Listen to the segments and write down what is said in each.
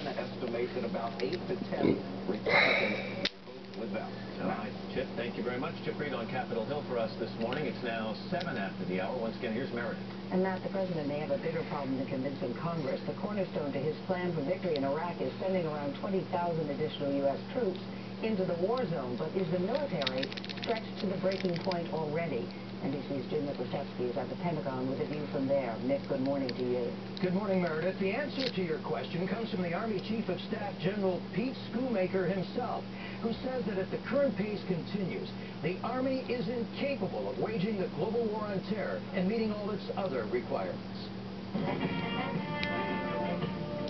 China estimates that about 8 to 10 Republicans will vote with them. All right, Chip, thank you very much. Chip Reid on Capitol Hill for us this morning. It's now 7 after the hour. Once again, here's Meredith. And Matt, the president may have a bigger problem than convincing Congress. The cornerstone to his plan for victory in Iraq is sending around 20,000 additional U.S. troops into the war zone. But is the military stretched to the breaking point already? NBC's Jim Nikolashevsky is at the Pentagon with a view from there. Nick, good morning to you. Good morning, Meredith. The answer to your question comes from the Army Chief of Staff General Pete Schoomaker himself, who says that if the current pace continues, the Army is incapable of waging the global war on terror and meeting all its other requirements.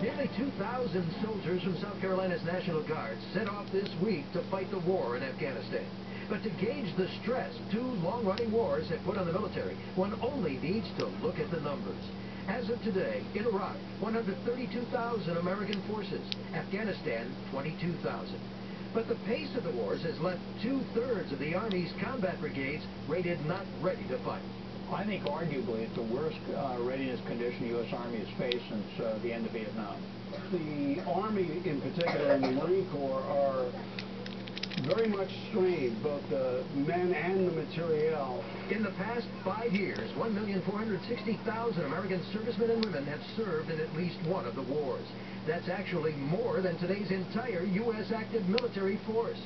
Nearly 2,000 soldiers from South Carolina's National Guard set off this week to fight the war in Afghanistan. But to gauge the stress two long-running wars have put on the military, one only needs to look at the numbers. As of today, in Iraq, 132,000 American forces. Afghanistan, 22,000. But the pace of the wars has left two-thirds of the Army's combat brigades rated not ready to fight. I think arguably it's the worst readiness condition the U.S. Army has faced since the end of Vietnam. The Army in particular and the Marine Corps are very much strained, both the men and the materiel. In the past 5 years, 1,460,000 American servicemen and women have served in at least one of the wars. That's actually more than today's entire U.S. active military force.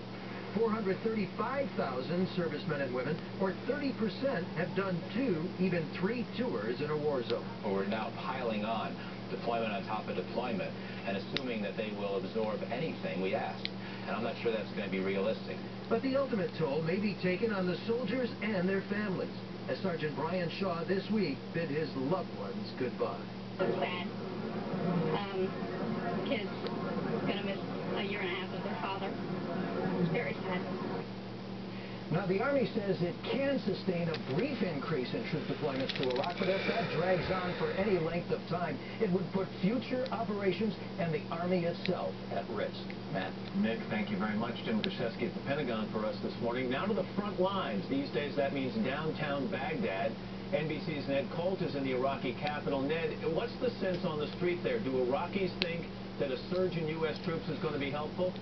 435,000 servicemen and women, or 30%, have done 2, even 3 tours in a war zone. We're now piling on deployment on top of deployment and assuming that they will absorb anything we ask. And I'm not sure that's going to be realistic. But the ultimate toll may be taken on the soldiers and their families, as Sergeant Brian Shaw this week bid his loved ones goodbye. It's sad. Kids going to miss a year and a half of their father. It's very sad. Now, the Army says it can sustain a brief increase in troop deployments to Iraq, but if that drags on for any length of time, it would put future operations and the Army itself at risk. Matt? Nick, thank you very much. Jim Nikolashevsky at the Pentagon for us this morning. Now to the front lines. These days, that means downtown Baghdad. NBC's Ned Colt is in the Iraqi capital. Ned, what's the sense on the street there? Do Iraqis think that a surge in U.S. troops is going to be helpful?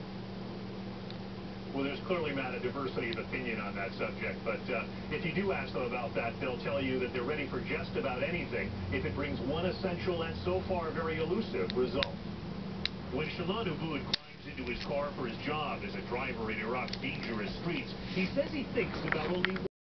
Well, there's clearly, Matt, a diversity of opinion on that subject, but if you do ask them about that, they'll tell you that they're ready for just about anything if it brings one essential and so far very elusive result. When Shalon Aboud climbs into his car for his job as a driver in Iraq's dangerous streets, he says he thinks about only